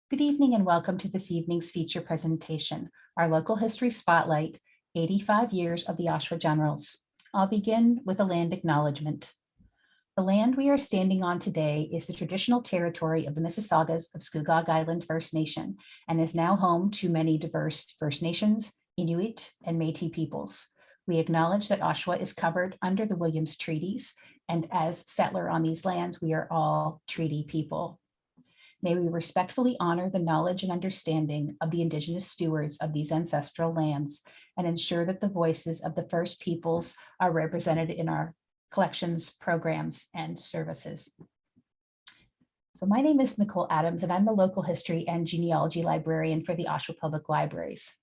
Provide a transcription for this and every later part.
Good evening and welcome to this evening's feature presentation, our local history spotlight, 85 years of the Oshawa Generals. I'll begin with a land acknowledgement. The land we are standing on today is the traditional territory of the Mississaugas of Scugog Island First Nation and is now home to many diverse First Nations, Inuit, and Métis peoples. We acknowledge that Oshawa is covered under the Williams Treaties, and as settler on these lands, we are all treaty people. May we respectfully honor the knowledge and understanding of the Indigenous stewards of these ancestral lands and ensure that the voices of the First Peoples are represented in our collections, programs, and services. So my name is Nicole Adams, and I'm the local history and genealogy librarian for the Oshawa Public Libraries.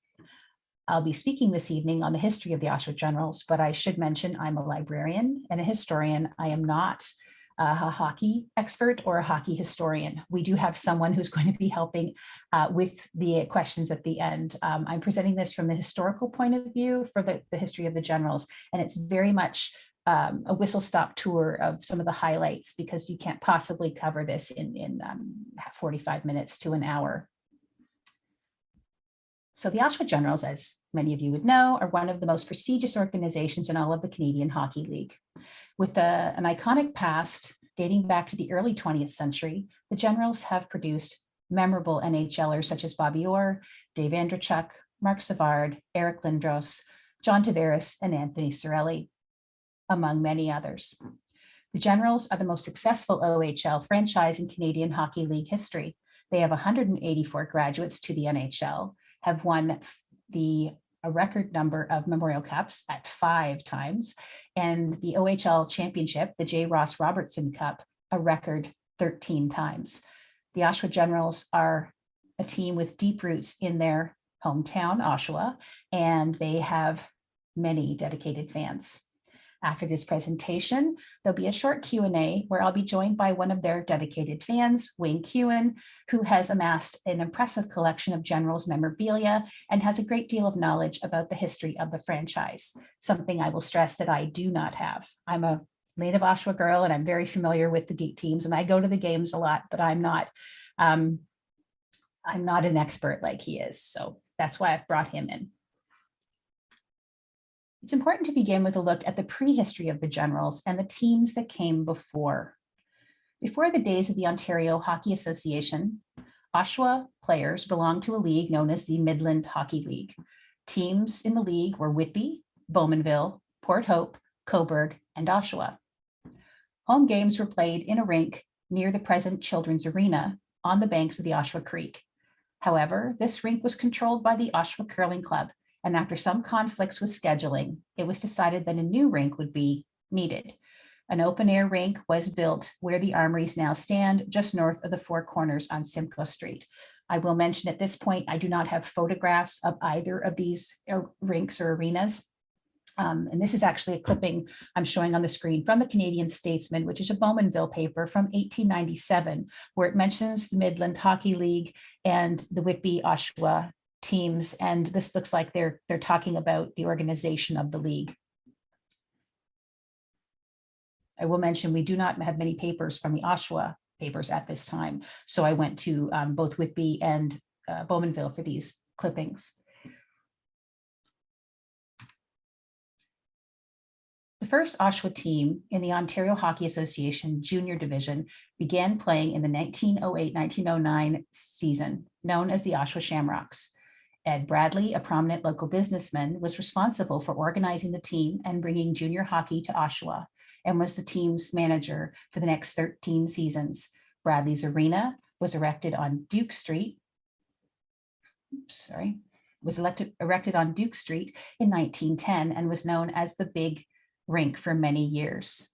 I'll be speaking this evening on the history of the Oshawa Generals, but I should mention I'm a librarian and a historian. I am not a hockey expert or a hockey historian. We do have someone who's going to be helping with the questions at the end. I'm presenting this from the historical point of view for the history of the Generals, and it's very much a whistle-stop tour of some of the highlights because you can't possibly cover this in 45 minutes to an hour. So the Oshawa Generals, as many of you would know, are one of the most prestigious organizations in all of the Canadian Hockey League. With an iconic past dating back to the early 20th century, the Generals have produced memorable NHLers such as Bobby Orr, Dave Andreychuk, Mark Savard, Eric Lindros, John Tavares, and Anthony Cirelli, among many others. The Generals are the most successful OHL franchise in Canadian Hockey League history. They have 184 graduates to the NHL, have won a record number of Memorial Cups at 5 times, and the OHL Championship, the J. Ross Robertson Cup, a record 13 times. The Oshawa Generals are a team with deep roots in their hometown, Oshawa, and they have many dedicated fans. After this presentation, there'll be a short Q&A where I'll be joined by one of their dedicated fans, Wayne Kewen, who has amassed an impressive collection of Generals memorabilia and has a great deal of knowledge about the history of the franchise, something I will stress that I do not have. I'm a native Oshawa girl and I'm very familiar with the geek teams and I go to the games a lot, but I'm not an expert like he is. So that's why I've brought him in. It's important to begin with a look at the prehistory of the Generals and the teams that came before. Before the days of the Ontario Hockey Association, Oshawa players belonged to a league known as the Midland Hockey League. Teams in the league were Whitby, Bowmanville, Port Hope, Cobourg, and Oshawa. Home games were played in a rink near the present Children's Arena on the banks of the Oshawa Creek. However, this rink was controlled by the Oshawa Curling Club, and after some conflicts with scheduling, it was decided that a new rink would be needed. An open-air rink was built where the armories now stand, just north of the Four Corners on Simcoe Street. I will mention at this point, I do not have photographs of either of these rinks or arenas. And this is actually a clipping I'm showing on the screen from the Canadian Statesman, which is a Bowmanville paper from 1897, where it mentions the Midland Hockey League and the Whitby Oshawa teams, and this looks like they're talking about the organization of the league. I will mention we do not have many papers from the Oshawa papers at this time, so I went to both Whitby and Bowmanville for these clippings. The first Oshawa team in the Ontario Hockey Association Junior Division began playing in the 1908-1909 season, known as the Oshawa Shamrocks. Ed Bradley, a prominent local businessman, was responsible for organizing the team and bringing junior hockey to Oshawa and was the team's manager for the next 13 seasons. Bradley's arena was erected on Duke Street. Erected on Duke Street in 1910 and was known as the Big Rink for many years.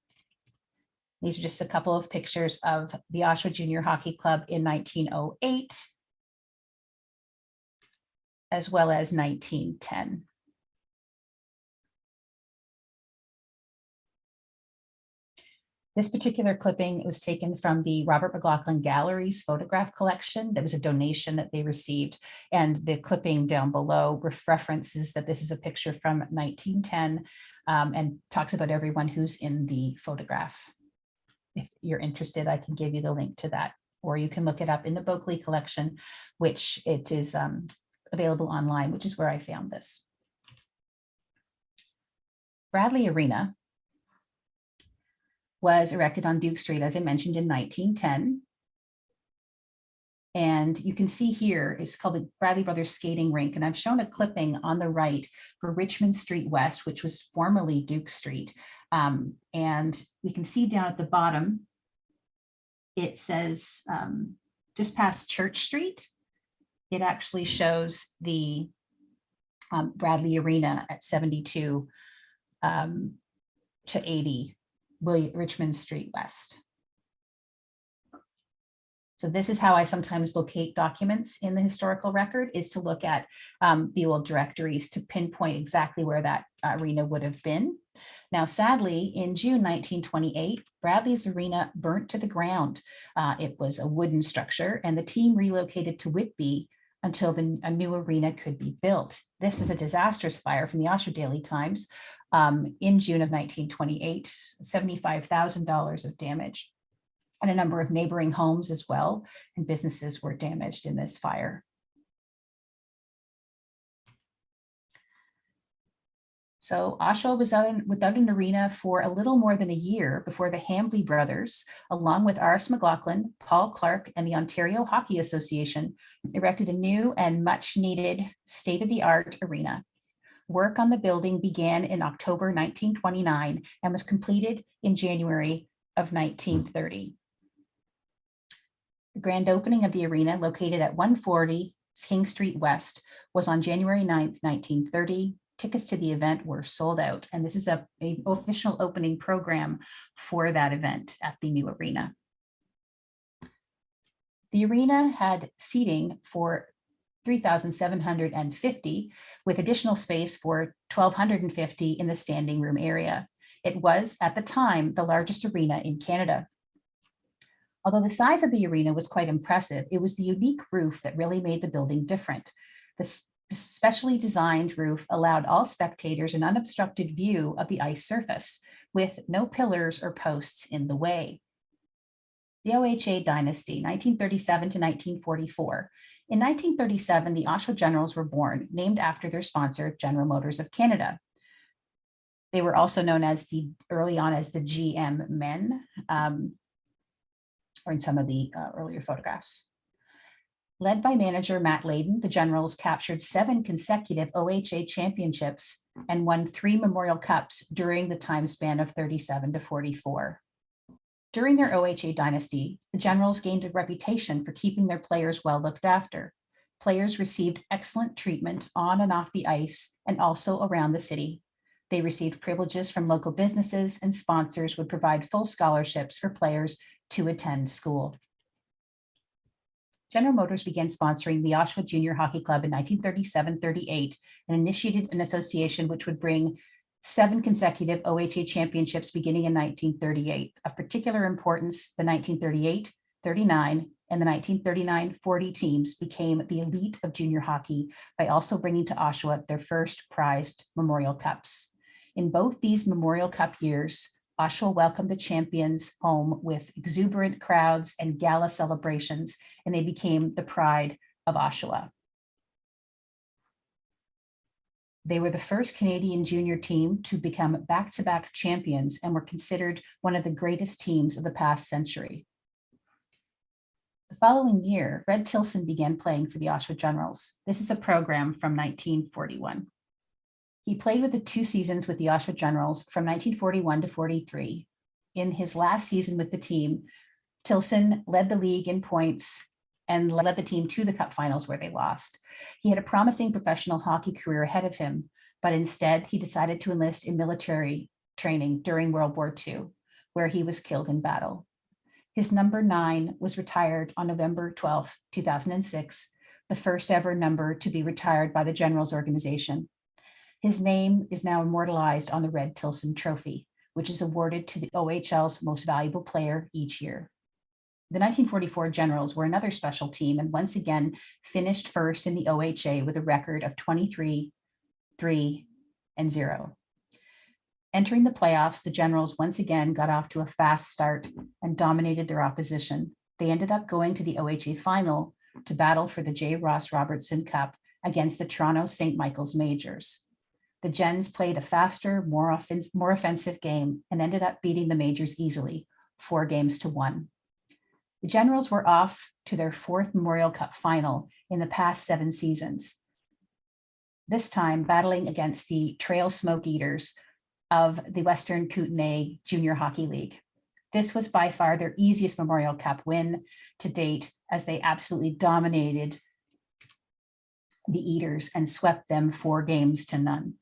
These are just a couple of pictures of the Oshawa Junior Hockey Club in 1908. As well as 1910. This particular clipping was taken from the Robert McLaughlin Gallery's photograph collection. There was a donation that they received, and the clipping down below references that this is a picture from 1910 and talks about everyone who's in the photograph. If you're interested, I can give you the link to that or you can look it up in the Boakley collection, which it is available online, which is where I found this. Bradley Arena was erected on Duke Street, as I mentioned, in 1910. And you can see here, it's called the Bradley Brothers Skating Rink. And I've shown a clipping on the right for Richmond Street West, which was formerly Duke Street. And we can see down at the bottom, it says just past Church Street. It actually shows the Bradley Arena at 72 to 80 Richmond Street West. So this is how I sometimes locate documents in the historical record, is to look at the old directories to pinpoint exactly where that arena would have been. Now, sadly, in June 1928, Bradley's arena burnt to the ground. It was a wooden structure, and the team relocated to Whitby until a new arena could be built. This is a disastrous fire from the Oshawa Daily Times. In June of 1928, $75,000 of damage, and a number of neighboring homes as well, and businesses were damaged in this fire. So Oshawa was without an arena for a little more than a year before the Hambley brothers, along with R.S. McLaughlin, Paul Clark, and the Ontario Hockey Association, erected a new and much needed state-of-the-art arena. Work on the building began in October 1929 and was completed in January of 1930. The grand opening of the arena, located at 140 King Street West, was on January 9th, 1930. Tickets to the event were sold out, and this is an official opening program for that event at the new arena. The arena had seating for 3,750, with additional space for 1,250 in the standing room area. It was, at the time, the largest arena in Canada. Although the size of the arena was quite impressive, it was the unique roof that really made the building different. The specially designed roof allowed all spectators an unobstructed view of the ice surface, with no pillars or posts in the way. The OHA dynasty, 1937 to 1944. In 1937, the Oshawa Generals were born, named after their sponsor, General Motors of Canada. They were also known as early on as the GM Men, or in some of the earlier photographs. Led by manager Matt Layden, the Generals captured 7 consecutive OHA championships and won 3 Memorial Cups during the time span of 37 to 44. During their OHA dynasty, the Generals gained a reputation for keeping their players well looked after. Players received excellent treatment on and off the ice and also around the city. They received privileges from local businesses, and sponsors would provide full scholarships for players to attend school. General Motors began sponsoring the Oshawa Junior Hockey Club in 1937-38 and initiated an association which would bring 7 consecutive OHA championships beginning in 1938. Of particular importance, the 1938, 39, and the 1939-40 teams became the elite of junior hockey by also bringing to Oshawa their first prized Memorial Cups. In both these Memorial Cup years, Oshawa welcomed the champions home with exuberant crowds and gala celebrations, and they became the pride of Oshawa. They were the first Canadian junior team to become back-to-back champions and were considered one of the greatest teams of the past century. The following year, Red Tilson began playing for the Oshawa Generals. This is a program from 1941. He played with the 2 seasons with the Oshawa Generals from 1941 to 43. In his last season with the team, Tilson led the league in points and led the team to the Cup finals, where they lost. He had a promising professional hockey career ahead of him, but instead he decided to enlist in military training during World War II, where he was killed in battle. His number 9 was retired on November 12, 2006, the first ever number to be retired by the Generals organization. His name is now immortalized on the Red Tilson Trophy, which is awarded to the OHL's most valuable player each year. The 1944 Generals were another special team and once again finished first in the OHA with a record of 23-3-0. Entering the playoffs, the Generals once again got off to a fast start and dominated their opposition. They ended up going to the OHA final to battle for the J. Ross Robertson Cup against the Toronto St. Michael's Majors. The Gens played a faster, more offensive game and ended up beating the Majors easily, 4-1. The Generals were off to their 4th Memorial Cup final in the past 7 seasons, this time battling against the Trail Smoke Eaters of the Western Kootenay Junior Hockey League. This was by far their easiest Memorial Cup win to date, as they absolutely dominated the Eaters and swept them 4-0.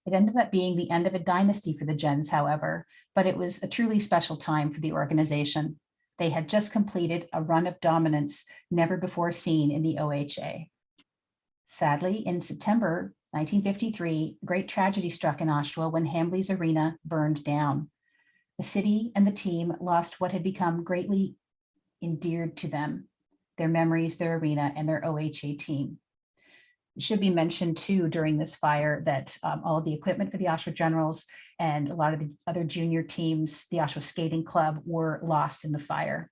It ended up being the end of a dynasty for the Gens, however, but it was a truly special time for the organization. They had just completed a run of dominance never before seen in the OHA. Sadly, in September 1953, great tragedy struck in Oshawa when Hambley's Arena burned down. The city and the team lost what had become greatly endeared to them, their memories, their arena, and their OHA team. It should be mentioned too during this fire that all of the equipment for the Oshawa Generals and a lot of the other junior teams, the Oshawa Skating Club, were lost in the fire.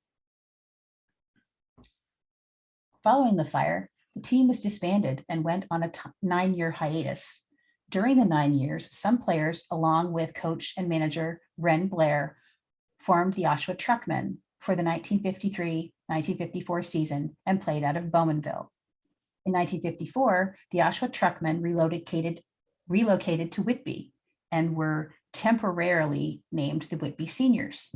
Following the fire, the team was disbanded and went on a 9-year hiatus. During the 9 years, some players, along with coach and manager Ren Blair, formed the Oshawa Truckmen for the 1953-1954 season and played out of Bowmanville. In 1954, the Oshawa Truckmen relocated to Whitby and were temporarily named the Whitby Seniors.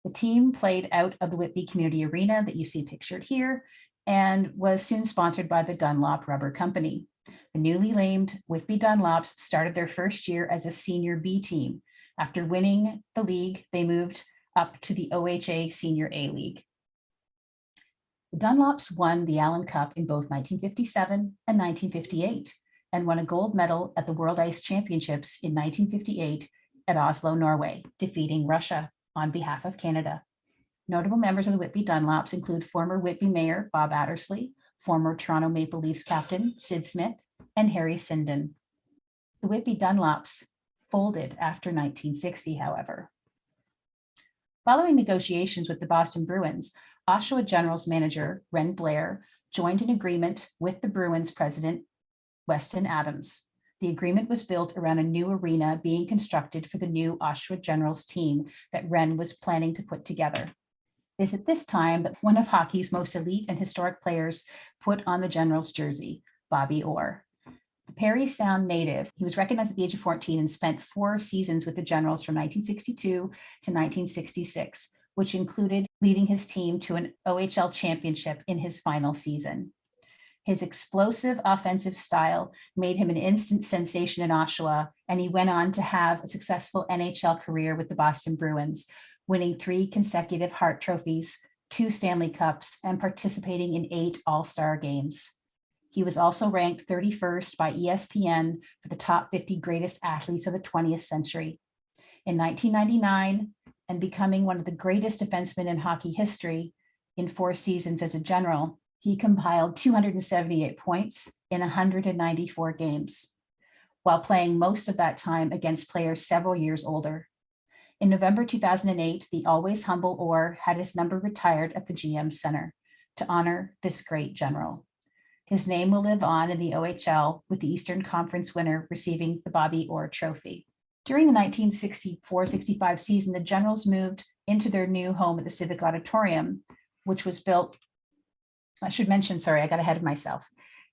The team played out of the Whitby Community Arena that you see pictured here and was soon sponsored by the Dunlop Rubber Company. The newly named Whitby Dunlops started their first year as a senior B team. After winning the league, they moved up to the OHA Senior A League. The Dunlops won the Allen Cup in both 1957 and 1958 and won a gold medal at the World Ice Championships in 1958 at Oslo, Norway, defeating Russia on behalf of Canada. Notable members of the Whitby Dunlops include former Whitby Mayor Bob Addersley, former Toronto Maple Leafs captain Sid Smith, and Harry Sinden. The Whitby Dunlops folded after 1960, however. Following negotiations with the Boston Bruins, Oshawa Generals manager Ren Blair joined an agreement with the Bruins president, Weston Adams. The agreement was built around a new arena being constructed for the new Oshawa Generals team that Ren was planning to put together. It is at this time that one of hockey's most elite and historic players put on the Generals jersey, Bobby Orr. The Parry Sound native, he was recognized at the age of 14 and spent 4 seasons with the Generals from 1962 to 1966, which included leading his team to an OHL championship in his final season. His explosive offensive style made him an instant sensation in Oshawa, and he went on to have a successful NHL career with the Boston Bruins, winning 3 consecutive Hart trophies, 2 Stanley Cups, and participating in 8 All-Star games. He was also ranked 31st by ESPN for the top 50 greatest athletes of the 20th century. In 1999, and becoming one of the greatest defensemen in hockey history in 4 seasons as a General, he compiled 278 points in 194 games, while playing most of that time against players several years older. In November 2008, the always humble Orr had his number retired at the GM Center to honor this great General. His name will live on in the OHL, with the Eastern Conference winner receiving the Bobby Orr Trophy. During the 1964-65 season, the Generals moved into their new home at the Civic Auditorium, which was built, I should mention, sorry, I got ahead of myself.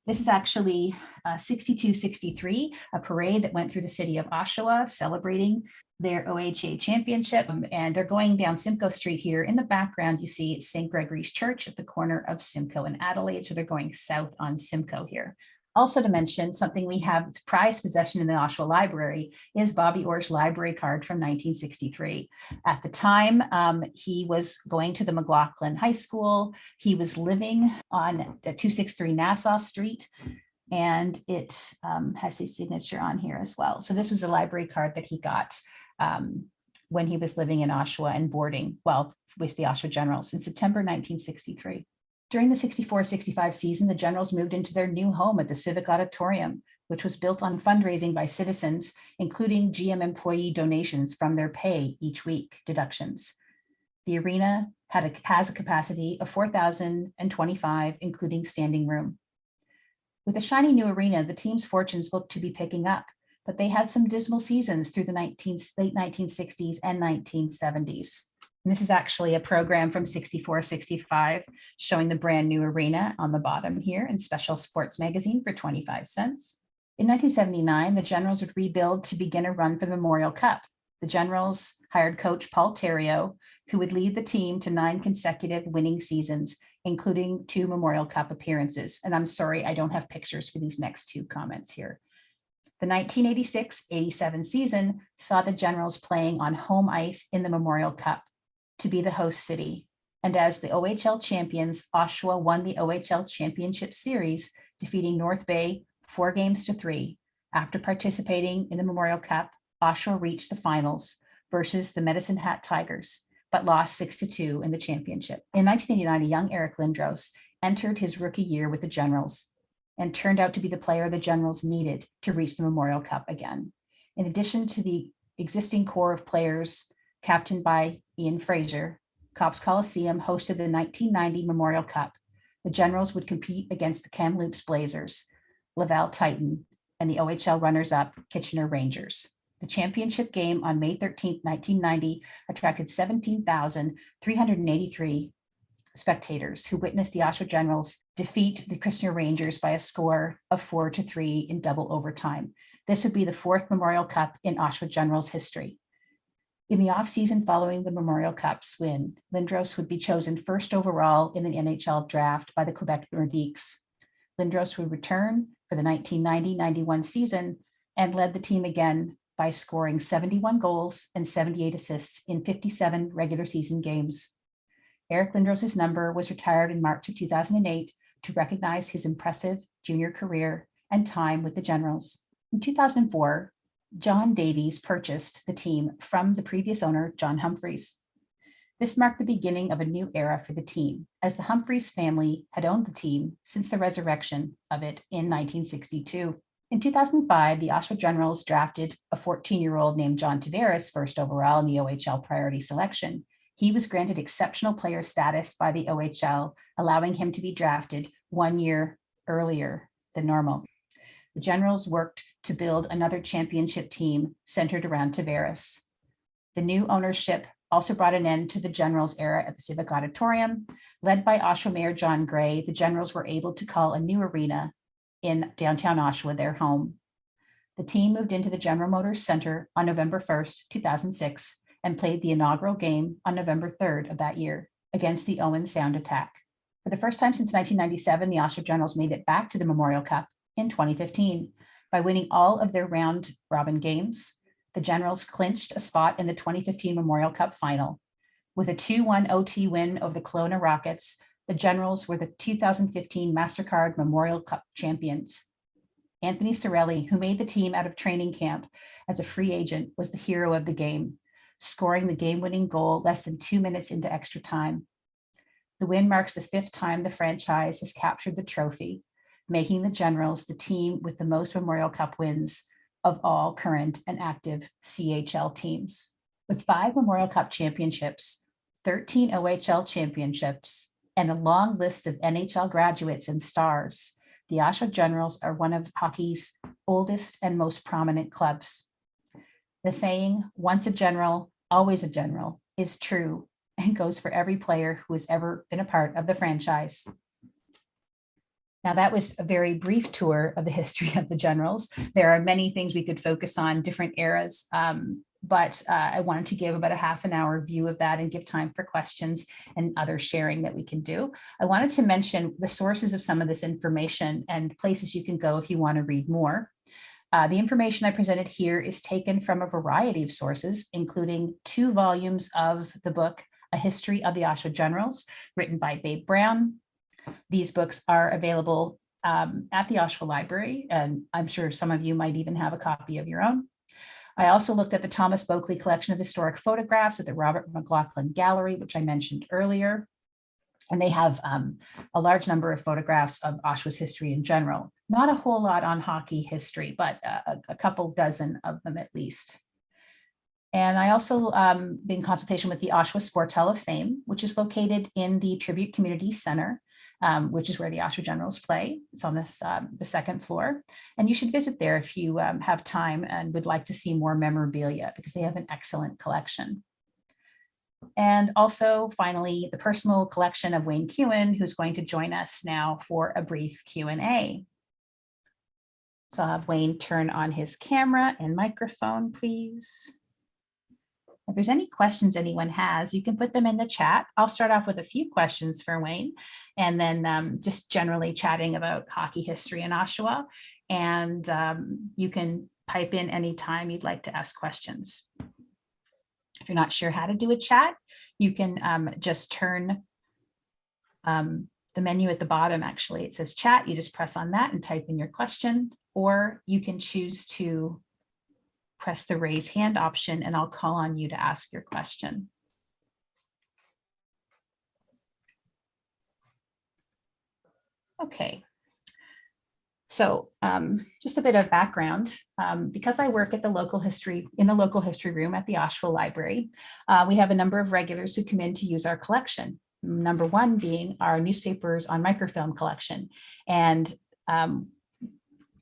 This is actually 62-63, a parade that went through the city of Oshawa celebrating their OHA championship. And they're going down Simcoe Street here. In the background, you see it's St. Gregory's Church at the corner of Simcoe and Adelaide. So they're going south on Simcoe here. Also to mention, something we have, its prized possession in the Oshawa Library, is Bobby Orr's library card from 1963. At the time, he was going to the McLaughlin High School. He was living on the 263 Nassau Street, and it has his signature on here as well. So this was a library card that he got when he was living in Oshawa and boarding, well, with the Oshawa Generals in September 1963. During the 64-65 season, the Generals moved into their new home at the Civic Auditorium, which was built on fundraising by citizens, including GM employee donations from their pay each week, deductions. The arena has a capacity of 4,025, including standing room. With a shiny new arena, the team's fortunes looked to be picking up, but they had some dismal seasons through the late 1960s and 1970s. And this is actually a program from 64-65 showing the brand new arena on the bottom here in Special Sports Magazine for 25 cents. In 1979, the Generals would rebuild to begin a run for the Memorial Cup. The Generals hired coach Paul Terrio, who would lead the team to 9 consecutive winning seasons, including 2 Memorial Cup appearances. And I'm sorry, I don't have pictures for these next 2 comments here. The 1986-87 season saw the Generals playing on home ice in the Memorial Cup to be the host city. And as the OHL champions, Oshawa won the OHL Championship Series, defeating North Bay 4-3. After participating in the Memorial Cup, Oshawa reached the finals versus the Medicine Hat Tigers, but lost 6-2 in the championship. In 1989, a young Eric Lindros entered his rookie year with the Generals and turned out to be the player the Generals needed to reach the Memorial Cup again. In addition to the existing core of players captained by Ian Fraser, Copps Coliseum hosted the 1990 Memorial Cup. The Generals would compete against the Kamloops Blazers, Laval Titan, and the OHL runners-up Kitchener Rangers. The championship game on May 13, 1990 attracted 17,383 spectators who witnessed the Oshawa Generals defeat the Kitchener Rangers by a score of 4-3 in double overtime. This would be the 4th Memorial Cup in Oshawa Generals history. In the offseason following the Memorial Cup's win, Lindros would be chosen first overall in the NHL draft by the Quebec Nordiques. Lindros would return for the 1990-91 season and led the team again by scoring 71 goals and 78 assists in 57 regular season games. Eric Lindros' number was retired in March of 2008 to recognize his impressive junior career and time with the Generals. In 2004, John Davies purchased the team from the previous owner, John Humphreys. This marked the beginning of a new era for the team, as the Humphreys family had owned the team since the resurrection of it in 1962. In 2005, the Oshawa Generals drafted a 14-year-old named John Tavares first overall in the OHL priority selection. He was granted exceptional player status by the OHL, allowing him to be drafted 1 year earlier than normal. The Generals worked to build another championship team centered around Tavares. The new ownership also brought an end to the Generals era at the Civic Auditorium. Led by Oshawa Mayor John Gray, the Generals were able to call a new arena in downtown Oshawa their home. The team moved into the General Motors Center on November 1st, 2006, and played the inaugural game on November 3rd of that year against the Owen Sound Attack. For the first time since 1997, the Oshawa Generals made it back to the Memorial Cup in 2015. By winning all of their round-robin games, the Generals clinched a spot in the 2015 Memorial Cup final. With a 2-1 OT win over the Kelowna Rockets, the Generals were the 2015 MasterCard Memorial Cup champions. Anthony Cirelli, who made the team out of training camp as a free agent, was the hero of the game, scoring the game-winning goal less than 2 minutes into extra time. The win marks the 5th time the franchise has captured the trophy, making the Generals the team with the most Memorial Cup wins of all current and active CHL teams. With 5 Memorial Cup championships, 13 OHL championships, and a long list of NHL graduates and stars, the Oshawa Generals are one of hockey's oldest and most prominent clubs. The saying, once a general, always a general, is true and goes for every player who has ever been a part of the franchise. Now, that was a very brief tour of the history of the Generals. There are many things we could focus on, different eras, but I wanted to give about a half an hour view of that and give time for questions and other sharing that we can do. I wanted to mention the sources of some of this information and places you can go if you want to read more. The information I presented here is taken from a variety of sources, including 2 volumes of the book, A History of the Oshawa Generals, written by Babe Brown. These books are available at the Oshawa Library, and I'm sure some of you might even have a copy of your own. I also looked at the Thomas Boakley collection of historic photographs at the Robert McLaughlin Gallery, which I mentioned earlier. And they have a large number of photographs of Oshawa's history in general. Not a whole lot on hockey history, but a couple dozen of them at least. And I also been in consultation with the Oshawa Sports Hall of Fame, which is located in the Tribute Community Center, which is where the Oshawa Generals play. It's on this the second floor. And you should visit there if you have time and would like to see more memorabilia, because they have an excellent collection. And also, finally, the personal collection of Wayne Kewen, who's going to join us now for a brief Q&A. So I'll have Wayne turn on his camera and microphone, please. If there's any questions anyone has, you can put them in the chat. I'll start off with a few questions for Wayne, and then just generally chatting about hockey history in Oshawa. And you can pipe in anytime you'd like to ask questions. If you're not sure how to do a chat, you can just turn the menu at the bottom. Actually, it says chat. You just press on that and type in your question, or you can choose to press the raise hand option and I'll call on you to ask your question. Okay. So just a bit of background, because I work at the local history room at the Oshawa Library, we have a number of regulars who come in to use our collection. Number one being our newspapers on microfilm collection. And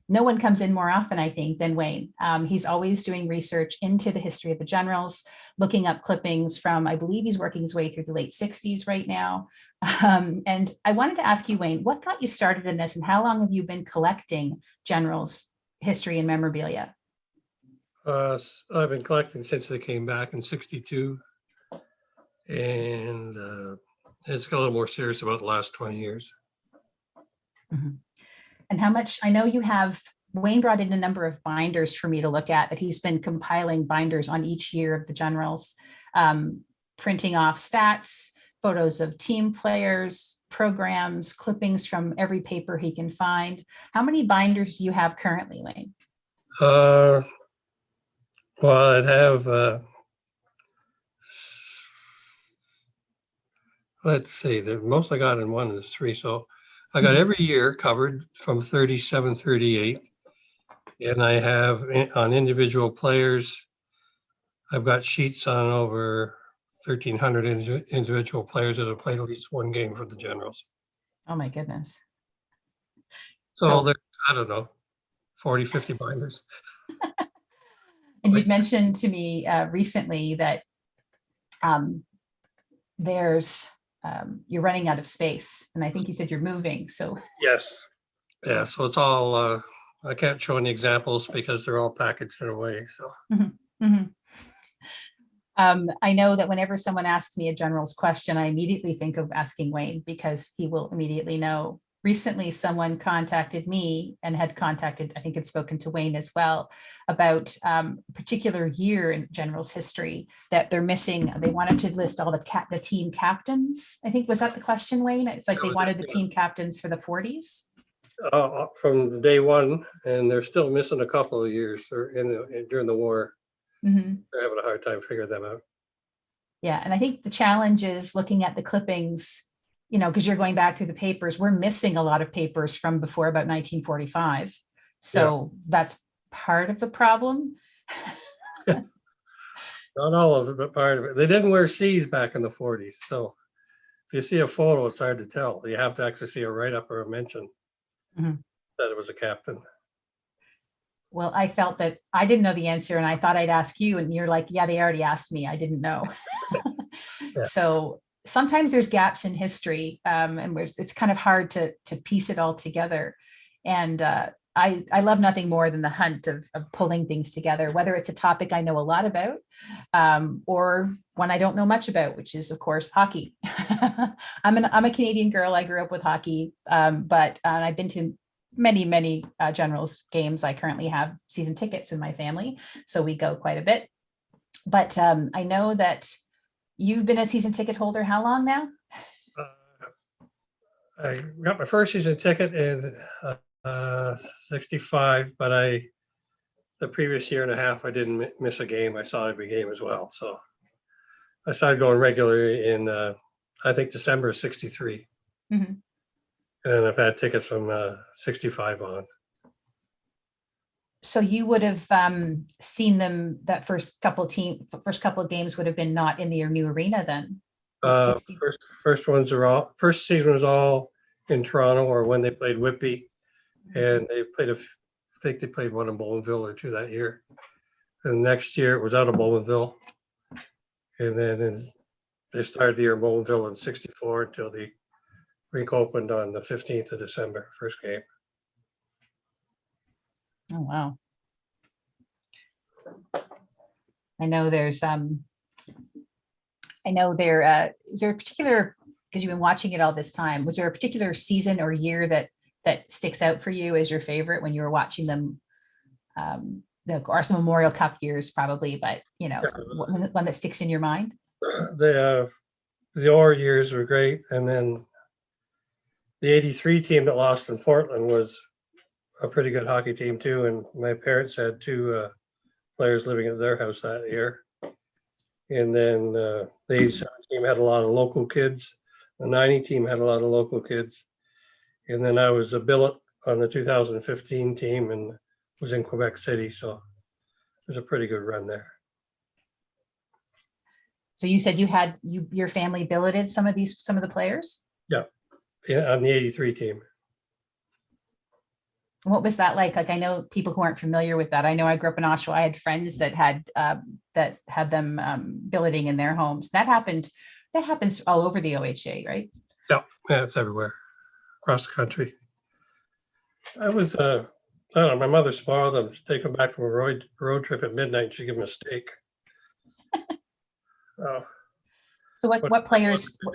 no one comes in more often, I think, than Wayne. He's always doing research into the history of the Generals, looking up clippings from, I believe he's working his way through the late 60s right now. And I wanted to ask you, Wayne, what got you started in this and how long have you been collecting Generals history and memorabilia? I've been collecting since they came back in '62. And it's got a little more serious about the last 20 years. Mm-hmm. And how much, I know you have, Wayne brought in a number of binders for me to look at, that he's been compiling binders on each year of the Generals, printing off stats, photos of team players, programs, clippings from every paper he can find. How many binders do you have currently, Wayne? Well, I'd have, let's see, the most I got in one is 3. So I got every year covered from 37, 38. And I have on individual players, I've got sheets on over 1,300 individual players that have played at least one game for the Generals. Oh my goodness. So there, I don't know, 40, 50 binders. And you mentioned to me recently that you're running out of space, and I think you said you're moving. So yes, yeah. So it's all. I can't show any examples because they're all packaged in a way. So. Mm-hmm. Mm-hmm. I know that whenever someone asks me a General's question, I immediately think of asking Wayne, because he will immediately know. Recently, someone contacted me and had contacted, I think had spoken to Wayne as well, about a particular year in General's history that they're missing. They wanted to list all the team captains. I think, was that the question, Wayne? It's like they wanted the team captains for the 40s. From day one, and they're still missing a couple of years during the war. Mm-hmm. They're having a hard time figuring them out. Yeah, and I think the challenge is looking at the clippings, you know, because you're going back through the papers. We're missing a lot of papers from before about 1945. So yeah, that's part of the problem. Not all of it, but part of it. They didn't wear C's back in the 40s. So if you see a photo, it's hard to tell. You have to actually see a write-up or a mention that it was a captain. Well, I felt that I didn't know the answer, and I thought I'd ask you, and you're like, yeah, they already asked me. I didn't know. Yeah. So sometimes there's gaps in history, and it's kind of hard to piece it all together. And I love nothing more than the hunt of pulling things together, whether it's a topic I know a lot about, or one I don't know much about, which is, of course, hockey. I'm a Canadian girl. I grew up with hockey, but I've been to many Generals games. I currently have season tickets in my family, so we go quite a bit. But I know that you've been a season ticket holder how long now? I got my first season ticket in 65, but the previous year and a half, I didn't miss a game. I saw every game as well. So I started going regularly in, I think, December of 63. Mm-hmm. And I've had tickets from 65 on. So you would have seen them that first couple of games would have been not in the new arena then. The 60. First season was all in Toronto, or when they played Whitby, and they played I think they played one in Bowmanville or two that year. And next year it was out of Bowmanville, and then they started the year in Bowmanville in '64 until the rink opened on the 15th of December, first game. Oh wow. I know there's I know there is there a particular, because you've been watching it all this time, was there a particular season or year that sticks out for you as your favorite when you were watching them? There are some Memorial Cup years probably, but you know, one that sticks in your mind. The Orr years were great, and then the '83 team that lost in Portland was a pretty good hockey team too. And my parents had two players living at their house that year. And then the '87 team had a lot of local kids. The '90 team had a lot of local kids. And then I was a billet on the 2015 team and was in Quebec City. So it was a pretty good run there. So you said your family billeted some of the players? Yeah, on the '83 team. What was that like? Like, I know people who aren't familiar with that. I know I grew up in Oshawa. I had friends that had them billeting in their homes. That happens all over the OHA, right? Yeah, it's everywhere across the country. I don't know, my mother spoiled them. She'd take them back from a road trip at midnight and she'd give them a steak. So what players, do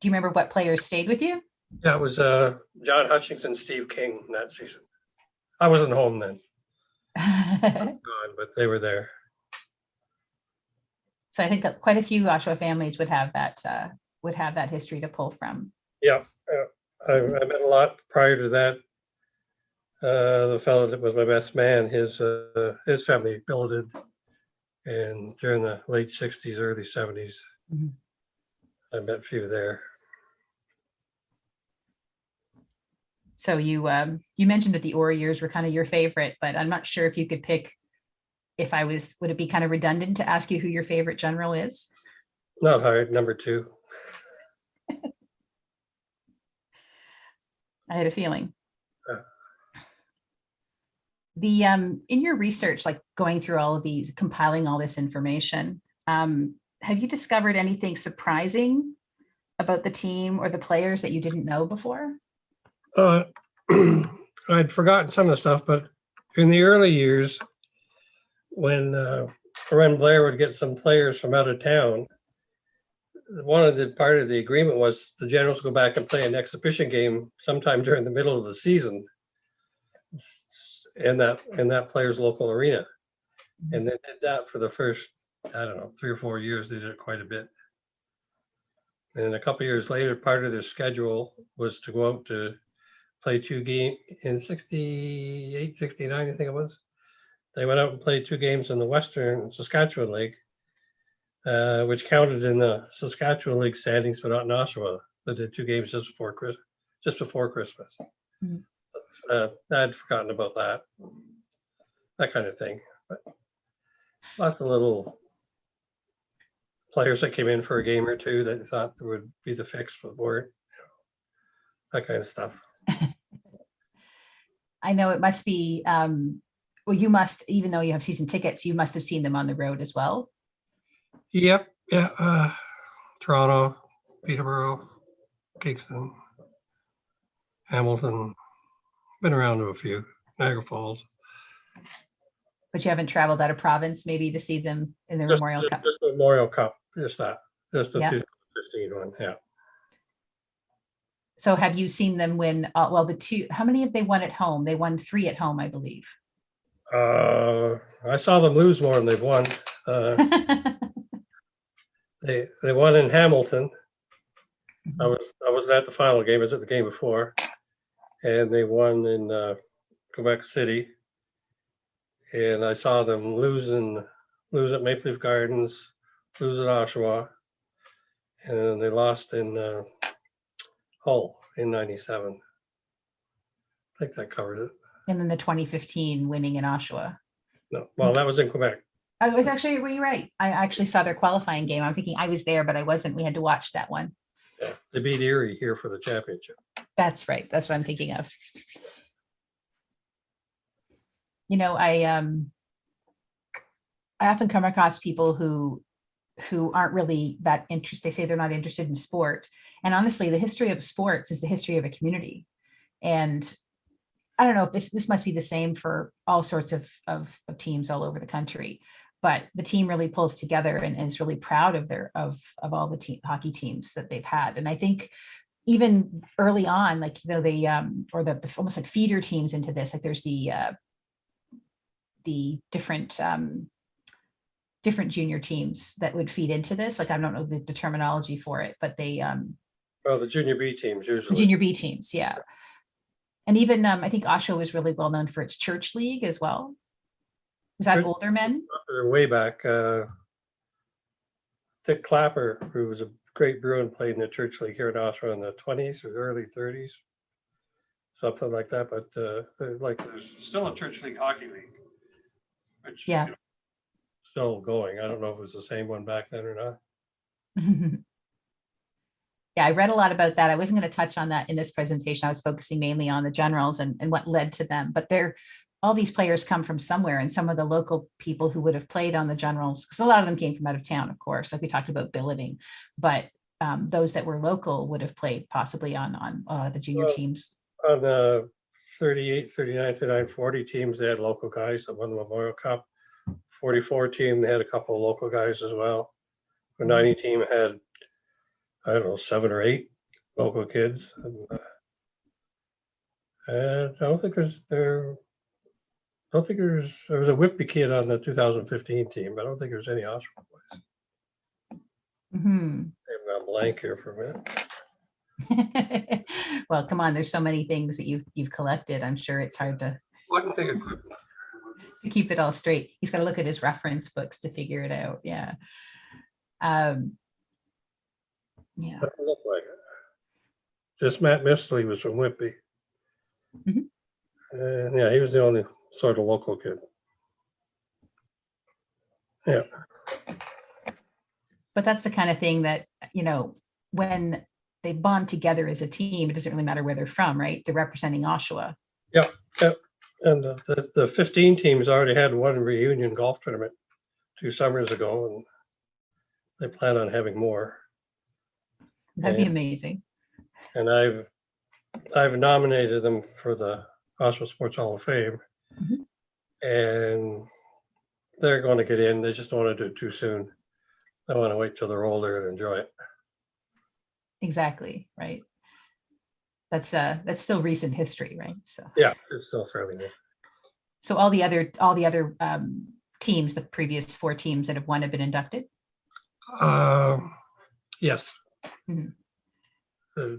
you remember what players stayed with you? Yeah, it was John Hutchinson, Steve King that season. I wasn't home then, but they were there. So I think that quite a few Oshawa families would have that history to pull from. Yeah, I met a lot prior to that. The fellow that was my best man, his family billeted, and during the late '60s, early '70s, I met a few there. So you mentioned that the Orr years were kind of your favorite, but I'm not sure if you could pick. Would it be kind of redundant to ask you who your favorite general is? Not hard. Number 2. I had a feeling. In your research, like going through all of these, compiling all this information, have you discovered anything surprising about the team or the players that you didn't know before? I'd forgotten some of the stuff, but in the early years, when Ren Blair would get some players from out of town, part of the agreement was the Generals go back and play an exhibition game sometime during the middle of the season in that player's local arena. And they did that for the first, I don't know, 3 or 4 years. They did it quite a bit. And a couple of years later, part of their schedule was to go out to play 2 games in '68, '69, I think it was. They went out and played 2 games in the Western Saskatchewan League, which counted in the Saskatchewan League standings, but not in Oshawa. They did 2 games just before Christmas. I'd forgotten about that kind of thing. But lots of little players that came in for a game or two that thought there would be the fix for the board, that kind of stuff. I know it must be, well, you must, even though you have season tickets, you must have seen them on the road as well. Yep. Yeah. Toronto, Peterborough, Kingston, Hamilton. Been around to a few. Niagara Falls. But you haven't traveled out of province maybe to see them in the Memorial Cup? Just the Memorial Cup. Just the 2015 one. Yeah. So have you seen them win? How many have they won at home? They won 3 at home, I believe. I saw them lose more than they've won. They won in Hamilton. I wasn't at the final game. I was at the game before, and they won in Quebec City. And I saw them lose at Maple Leaf Gardens, lose at Oshawa, and then they lost in Hull in '97. I think that covers it. And then the 2015 winning in Oshawa. No, well, that was in Quebec. I was actually, were you right? I actually saw their qualifying game. I'm thinking I was there, but I wasn't. We had to watch that one. Yeah, they beat Erie here for the championship. That's right. That's what I'm thinking of. I often come across people who aren't really that interested. They say they're not interested in sport. And honestly, the history of sports is the history of a community. And I don't know if this must be the same for all sorts of teams all over the country, but the team really pulls together and is really proud of all the hockey teams that they've had. And I think even early on, like, they or the almost like feeder teams into this, like there's the different junior teams that would feed into this. Like, I don't know the terminology for it, but they well, the junior B teams usually. The junior B teams, yeah. And even I think Oshawa was really well known for its church league as well. Was that older men? Way back, Dick Clapper, who was a great Bruin, played in the church league here in Oshawa in the 20s or early 30s, something like that. But there's still a church league hockey league, which still going. I don't know if it was the same one back then or not. Yeah, I read a lot about that. I wasn't going to touch on that in this presentation. I was focusing mainly on the Generals and what led to them. But all these players come from somewhere, and some of the local people who would have played on the Generals, because a lot of them came from out of town, of course, like we talked about billeting, but those that were local would have played possibly on the junior teams. On the 38, 39, 39, 40 teams, they had local guys that won the Memorial Cup. 44 team, they had a couple of local guys as well. The 90 team had, I don't know, 7 or 8 local kids. And I don't think there was a Whitby kid on the 2015 team, but I don't think there's any Oshawa boys. Mm-hmm. I'm blank here for a minute. Well, come on, there's so many things that you've collected. I'm sure it's hard to keep it all straight. He's got to look at his reference books to figure it out. Yeah. Yeah. Doesn't look like it. Just Matt Mistley was from Whitby. Mm-hmm. And yeah, he was the only sort of local kid. Yeah. But that's the kind of thing that, when they bond together as a team, it doesn't really matter where they're from, right? They're representing Oshawa. Yep. And the 15 teams already had one reunion golf tournament 2 summers ago, and they plan on having more. That'd be amazing. And I've nominated them for the Oshawa Sports Hall of Fame. Mm-hmm. And they're going to get in. They just don't want to do it too soon. They want to wait till they're older and enjoy it. Exactly, right. That's still recent history, right? So yeah, it's still fairly new. So all the other teams, the previous 4 teams that have won, have been inducted? Yes. Mm-hmm. For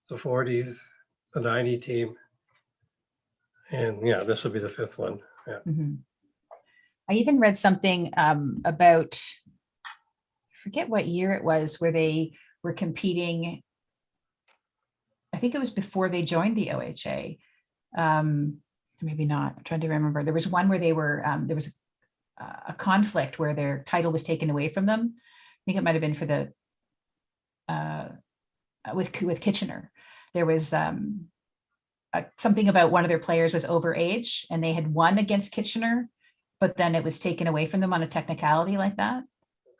the 40s, the 90 team, and this will be the 5th one. Yeah. Mm-hmm. I even read something about, I forget what year it was, where they were competing. I think it was before they joined the OHA. Maybe not. I'm trying to remember. There was one where they were, there was a conflict where their title was taken away from them. I think it might have been for the, with Kitchener. There was something about one of their players was over age, and they had won against Kitchener, but then it was taken away from them on a technicality like that.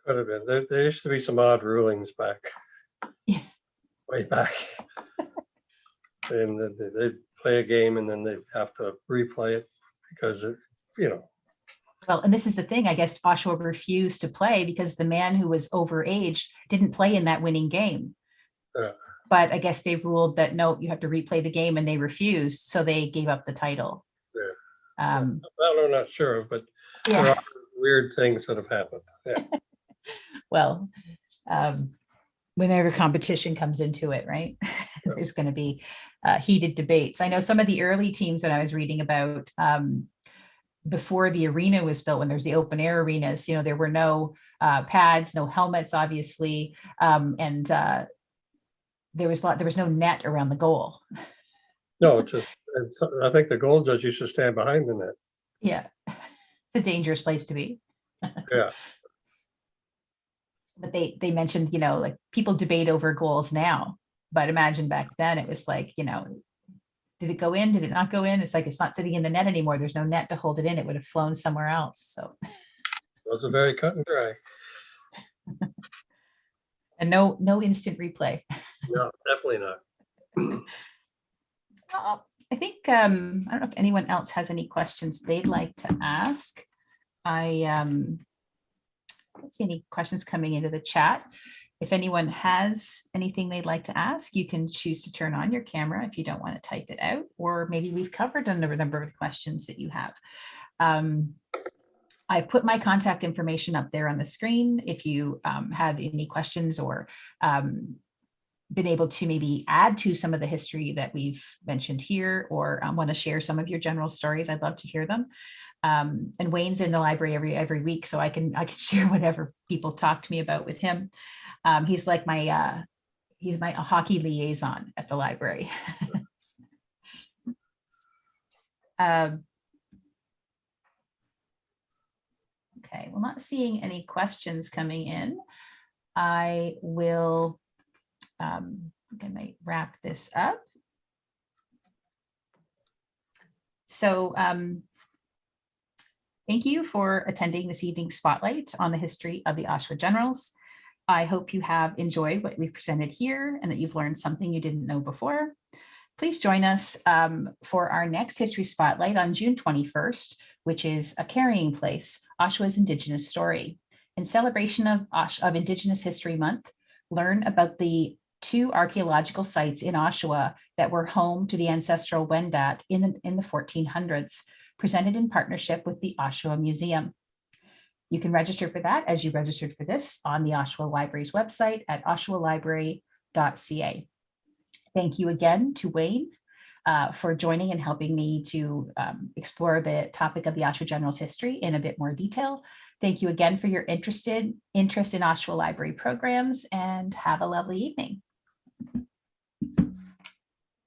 Could have been. There used to be some odd rulings back, way back. And they'd play a game and then they'd have to replay it because Well, and this is the thing, I guess Oshawa refused to play because the man who was overage didn't play in that winning game. But I guess they ruled that, no, you have to replay the game, and they refused. So they gave up the title. Yeah. Well, I'm not sure, but there are weird things that have happened. Yeah. Well, whenever competition comes into it, right? There's going to be heated debates. I know some of the early teams that I was reading about, before the arena was built, when there's the open air arenas, there were no pads, no helmets, obviously, and there was no net around the goal. No, just And so I think the goal judge used to stand behind the net. Yeah, it's a dangerous place to be. Yeah. But they mentioned, like people debate over goals now, but imagine back then it was like, did it go in? Did it not go in? It's like it's not sitting in the net anymore. There's no net to hold it in. It would have flown somewhere else. So, Those are very cut and dry. and no instant replay. No, definitely not. I think I don't know if anyone else has any questions they'd like to ask. I don't see any questions coming into the chat. If anyone has anything they'd like to ask, you can choose to turn on your camera if you don't want to type it out, or maybe we've covered a number of questions that you have. I've put my contact information up there on the screen. If you had any questions or been able to maybe add to some of the history that we've mentioned here, or want to share some of your general stories, I'd love to hear them. And Wayne's in the library every week, so I can share whatever people talk to me about with him. He's like he's my hockey liaison at the library. Okay, well, not seeing any questions coming in. I will, I might wrap this up. So thank you for attending this evening's spotlight on the history of the Oshawa Generals. I hope you have enjoyed what we presented here and that you've learned something you didn't know before. Please join us for our next history spotlight on June 21st, which is A Carrying Place, Oshawa's Indigenous Story. In celebration of Indigenous History Month, learn about the 2 archaeological sites in Oshawa that were home to the ancestral Wendat in the 1400s, presented in partnership with the Oshawa Museum. You can register for that as you registered for this on the Oshawa Library's website at oshawalibrary.ca. Thank you again to Wayne for joining and helping me to explore the topic of the Oshawa Generals history in a bit more detail. Thank you again for your interest in Oshawa Library programs, and have a lovely evening.